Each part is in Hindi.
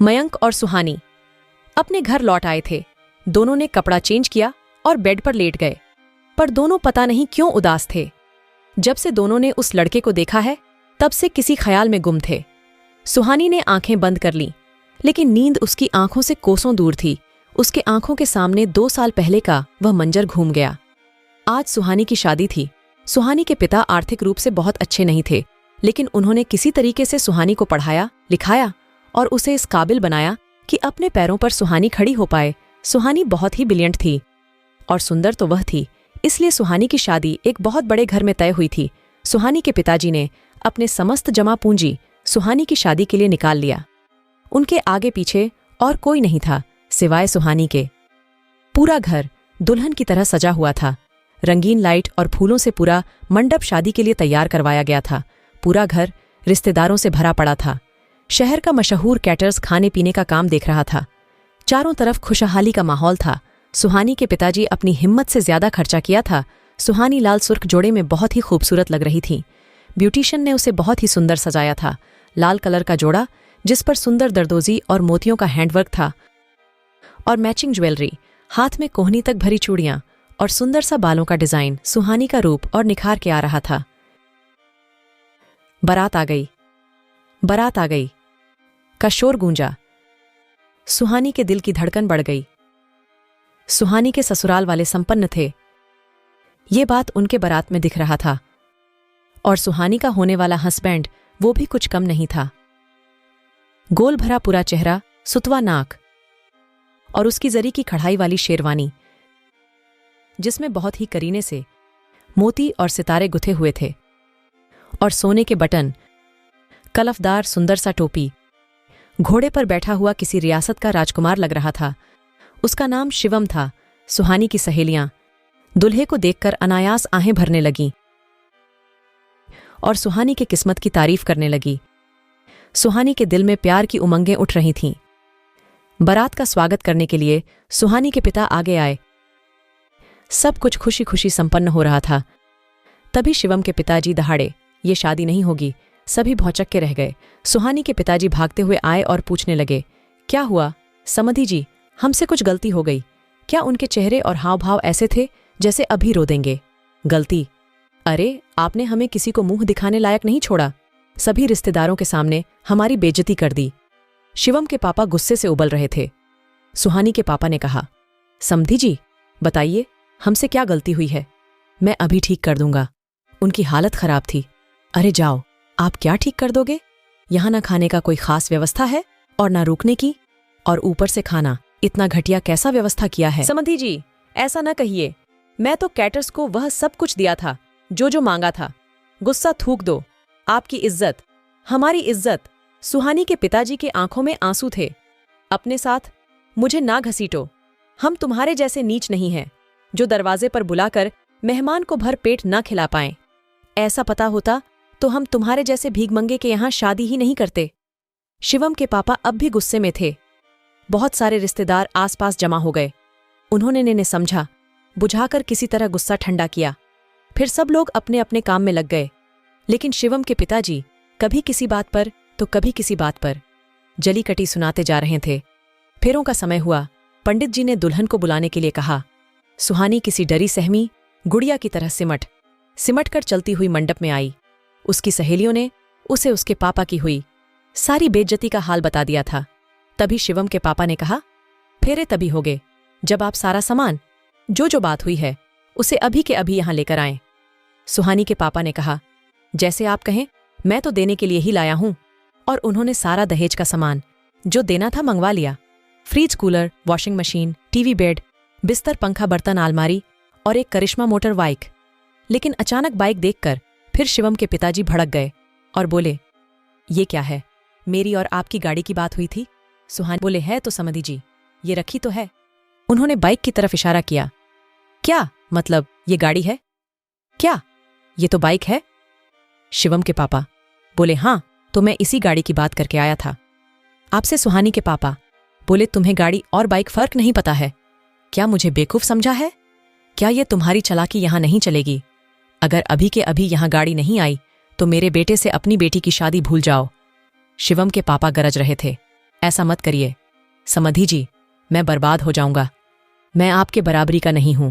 मयंक और सुहानी अपने घर लौट आए थे। दोनों ने कपड़ा चेंज किया और बेड पर लेट गए, पर दोनों पता नहीं क्यों उदास थे। जब से दोनों ने उस लड़के को देखा है, तब से किसी ख्याल में गुम थे। सुहानी ने आंखें बंद कर लीं, लेकिन नींद उसकी आंखों से कोसों दूर थी। उसके आंखों के सामने 2 साल पहले का वह मंजर घूम गया। आज सुहानी की शादी थी। सुहानी के पिता आर्थिक रूप से बहुत अच्छे नहीं थे, लेकिन उन्होंने किसी तरीके से सुहानी को पढ़ाया, लिखाया और उसे इस काबिल बनाया कि अपने पैरों पर सुहानी खड़ी हो पाए। सुहानी बहुत ही ब्रिलियंट थी और सुंदर तो वह थी, इसलिए सुहानी की शादी एक बहुत बड़े घर में तय हुई थी। सुहानी के पिताजी ने अपने समस्त जमा पूंजी सुहानी की शादी के लिए निकाल लिया। उनके आगे पीछे और कोई नहीं था सिवाय सुहानी के। पूरा घर दुल्हन की तरह सजा हुआ था। रंगीन लाइट और फूलों से पूरा मंडप शादी के लिए तैयार करवाया गया था। पूरा घर रिश्तेदारों से भरा पड़ा था। शहर का मशहूर कैटर्स खाने पीने का काम देख रहा था। चारों तरफ खुशहाली का माहौल था। सुहानी के पिताजी अपनी हिम्मत से ज्यादा खर्चा किया था। सुहानी लाल सुर्ख जोड़े में बहुत ही खूबसूरत लग रही थी। ब्यूटिशियन ने उसे बहुत ही सुंदर सजाया था। लाल कलर का जोड़ा जिस पर सुंदर दरदोजी और मोतियों का हैंडवर्क था और मैचिंग ज्वेलरी, हाथ में कोहनी तक भरी चूड़ियां और सुंदर सा बालों का डिजाइन सुहानी का रूप और निखार के आ रहा था। बारात आ गई, बारात आ गई का शोर गूंजा। सुहानी के दिल की धड़कन बढ़ गई। सुहानी के ससुराल वाले संपन्न थे, ये बात उनके बारात में दिख रहा था। और सुहानी का होने वाला हस्बैंड वो भी कुछ कम नहीं था। गोल भरा पूरा चेहरा, सुतवा नाक और उसकी जरी की कढ़ाई वाली शेरवानी जिसमें बहुत ही करीने से मोती और सितारे गुथे हुए थे और सोने के बटन, कलफदार सुंदर सा टोपी। घोड़े पर बैठा हुआ किसी रियासत का राजकुमार लग रहा था। उसका नाम शिवम था। सुहानी की सहेलियां दुल्हे को देखकर अनायास आहें भरने लगीं और सुहानी के किस्मत की तारीफ करने लगी। सुहानी के दिल में प्यार की उमंगें उठ रही थीं। बारात का स्वागत करने के लिए सुहानी के पिता आगे आए। सब कुछ खुशी खुशी संपन्न हो रहा था। तभी शिवम के पिताजी दहाड़े, ये शादी नहीं होगी। सभी भौचक के रह गए। सुहानी के पिताजी भागते हुए आए और पूछने लगे, क्या हुआ समधी जी, हमसे कुछ गलती हो गई क्या? उनके चेहरे और हाव भाव ऐसे थे जैसे अभी रो देंगे। गलती? अरे आपने हमें किसी को मुंह दिखाने लायक नहीं छोड़ा। सभी रिश्तेदारों के सामने हमारी बेइज्जती कर दी। शिवम के पापा गुस्से से उबल रहे थे। सुहानी के पापा ने कहा, समधी जी बताइए हमसे क्या गलती हुई है? मैं अभी ठीक कर दूंगा। उनकी हालत खराब थी। अरे जाओ, आप क्या ठीक कर दोगे? यहां ना खाने का कोई खास व्यवस्था है और ना रुकने की, और ऊपर से खाना इतना घटिया कैसा व्यवस्था किया है? समधी जी ऐसा ना कहिए, मैं तो कैटर्स को वह सब कुछ दिया था जो जो मांगा था। गुस्सा थूक दो। आपकी इज्जत, हमारी इज्जत। सुहानी के पिताजी के आंखों में आंसू थे। अपने साथ मुझे ना घसीटो। हम तुम्हारे जैसे नीच नहीं हैं जो दरवाजे पर बुलाकर मेहमान को भर पेट ना खिला पाएं। ऐसा पता होता तो हम तुम्हारे जैसे भीखमंगे के यहां शादी ही नहीं करते। शिवम के पापा अब भी गुस्से में थे। बहुत सारे रिश्तेदार आसपास जमा हो गए। उन्होंने ने समझा बुझाकर किसी तरह गुस्सा ठंडा किया। फिर सब लोग अपने अपने काम में लग गए। लेकिन शिवम के पिताजी कभी किसी बात पर तो कभी किसी बात पर जली कटी सुनाते जा रहे थे। फेरों का समय हुआ। पंडित जी ने दुल्हन को बुलाने के लिए कहा। सुहानी किसी डरी सहमी गुड़िया की तरह सिमट कर चलती हुई मंडप में आई। उसकी सहेलियों ने उसे उसके पापा की हुई सारी बेइज्जती का हाल बता दिया था। तभी शिवम के पापा ने कहा, फेरे तभी होगे जब आप सारा सामान जो बात हुई है उसे अभी के अभी यहां लेकर आएं। सुहानी के पापा ने कहा, जैसे आप कहें, मैं तो देने के लिए ही लाया हूं। और उन्होंने सारा दहेज का सामान जो देना था मंगवा लिया। Fridge, cooler, washing machine, TV, bed, बिस्तर, पंखा, बर्तन, अलमारी और एक करिश्मा मोटर बाइक। लेकिन अचानक बाइक देखकर फिर शिवम के पिताजी भड़क गए और बोले, ये क्या है? मेरी और आपकी गाड़ी की बात हुई थी। सुहानी बोले, है तो समधी जी, ये रखी तो है। उन्होंने बाइक की तरफ इशारा किया। क्या मतलब, ये गाड़ी है क्या? ये तो बाइक है। शिवम के पापा बोले, हाँ तो मैं इसी गाड़ी की बात करके आया था आपसे। सुहानी के पापा बोले, तुम्हें गाड़ी और बाइक फर्क नहीं पता है क्या? मुझे बेवकूफ समझा है क्या? ये तुम्हारी चालाकी यहां नहीं चलेगी। अगर अभी के अभी यहां गाड़ी नहीं आई तो मेरे बेटे से अपनी बेटी की शादी भूल जाओ। शिवम के पापा गरज रहे थे। ऐसा मत करिए समधी जी, मैं बर्बाद हो जाऊंगा। मैं आपके बराबरी का नहीं हूं।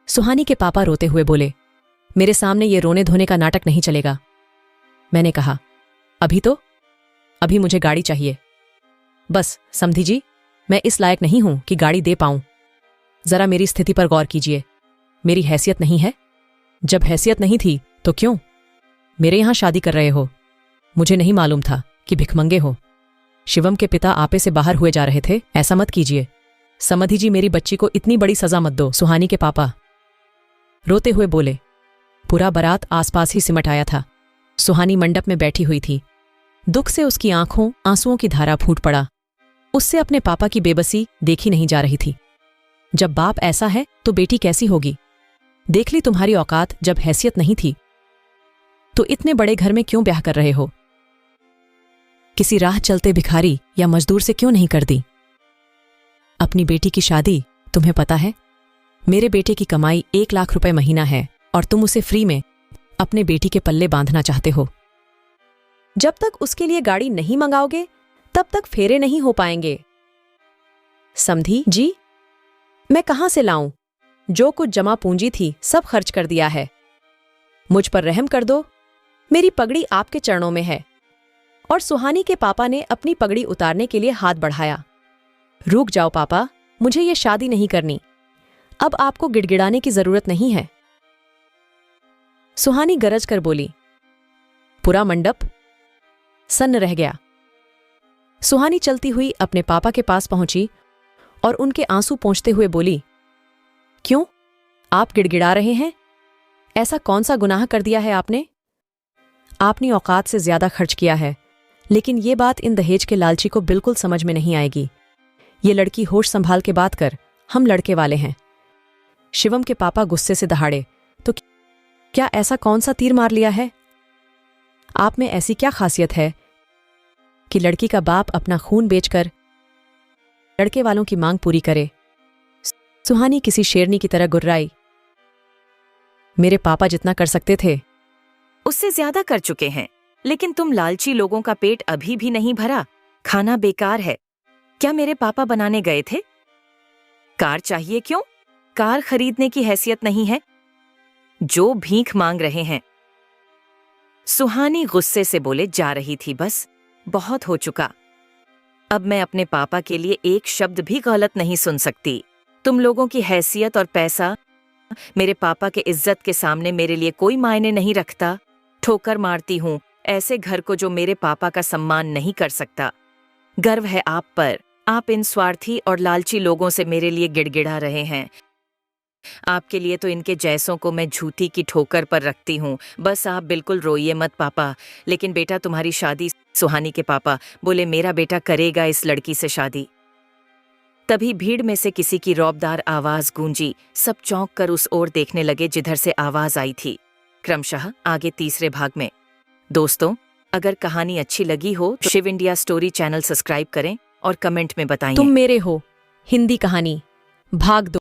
सुहानी के पापा रोते हुए बोले, मेरे सामने ये रोने धोने का नाटक नहीं चलेगा। मैंने कहा, अभी मुझे गाड़ी चाहिए। बस समधी जी, मैं इस लायक नहीं हूं कि गाड़ी दे पाऊं। जरा मेरी स्थिति पर गौर कीजिए। मेरी हैसियत नहीं है? जब हैसियत नहीं थी तो क्यों मेरे यहां शादी कर रहे हो? मुझे नहीं मालूम था कि भिखमंगे हो। शिवम के पिता आपे से बाहर हुए जा रहे थे। ऐसा मत कीजिए समधी जी, मेरी बच्ची को इतनी बड़ी सजा मत दो। सुहानी के पापा रोते हुए बोले। पूरा बारात आसपास ही सिमट आया था। सुहानी मंडप में बैठी हुई थी। दुख से उसकी आंखों आंसुओं की धारा फूट पड़ा। उससे अपने पापा की बेबसी देखी नहीं जा रही थी। जब बाप ऐसा है तो बेटी कैसी होगी? देख ली तुम्हारी औकात। जब हैसियत नहीं थी तो इतने बड़े घर में क्यों ब्याह कर रहे हो? किसी राह चलते भिखारी या मजदूर से क्यों नहीं कर दी? अपनी बेटी की शादी तुम्हें पता है, मेरे बेटे की कमाई 1 लाख रुपए महीना है और तुम उसे फ्री में अपने बेटी के पल्ले बांधना चाहते हो। जब तक उसके लिए गाड़ी नहीं मंगाओगे तब तक फेरे नहीं हो पाएंगे। समधी जी, मैं कहां से लाऊं? जो कुछ जमा पूंजी थी सब खर्च कर दिया है। मुझ पर रहम कर दो। मेरी पगड़ी आपके चरणों में है। और सुहानी के पापा ने अपनी पगड़ी उतारने के लिए हाथ बढ़ाया। रुक जाओ पापा, मुझे ये शादी नहीं करनी। अब आपको गिड़गिड़ाने की जरूरत नहीं है। सुहानी गरज कर बोली। पूरा मंडप सन्न रह गया। सुहानी चलती हुई अपने पापा के पास पहुंची और उनके आंसू पोंछते हुए बोली, क्यों आप गिड़गिड़ा रहे हैं? ऐसा कौन सा गुनाह कर दिया है आपने? आपने औकात से ज्यादा खर्च किया है, लेकिन ये बात इन दहेज के लालची को बिल्कुल समझ में नहीं आएगी। ये लड़की होश संभाल के बात कर, हम लड़के वाले हैं। शिवम के पापा गुस्से से दहाड़े, तो क्या ऐसा कौन सा तीर मार लिया है? आप में ऐसी क्या खासियत है कि लड़की का बाप अपना खून बेचकर लड़के वालों की मांग पूरी करे? सुहानी किसी शेरनी की तरह गुर्राई। मेरे पापा जितना कर सकते थे उससे ज्यादा कर चुके हैं, लेकिन तुम लालची लोगों का पेट अभी भी नहीं भरा। खाना बेकार है। क्या मेरे पापा बनाने गए थे? कार चाहिए क्यों? कार खरीदने की हैसियत नहीं है। जो भीख मांग रहे हैं। सुहानी गुस्से से बोले जा रही थी, बस बहुत हो चुका। अब मैं अपने पापा के लिए एक शब्द भी गलत नहीं सुन सकती। तुम लोगों की हैसियत और पैसा मेरे पापा के इज्जत के सामने मेरे लिए कोई मायने नहीं रखता। ठोकर मारती हूँ ऐसे घर को जो मेरे पापा का सम्मान नहीं कर सकता। गर्व है आप पर। आप इन स्वार्थी और लालची लोगों से मेरे लिए गिड़गिड़ा रहे हैं। आपके लिए तो इनके जैसों को मैं झूठी की ठोकर पर रखती हूँ। बस आप बिल्कुल रोइए मत पापा। लेकिन बेटा तुम्हारी शादी। सुहानी के पापा बोले, मेरा बेटा करेगा इस लड़की से शादी। तभी भीड़ में से किसी की रौबदार आवाज गूंजी। सब चौंक कर उस ओर देखने लगे जिधर से आवाज आई थी। क्रमशः आगे तीसरे भाग में। दोस्तों, अगर कहानी अच्छी लगी हो तो Shiv India story channel subscribe करें और कमेंट में बताइए। तुम मेरे हो हिंदी कहानी भाग 2।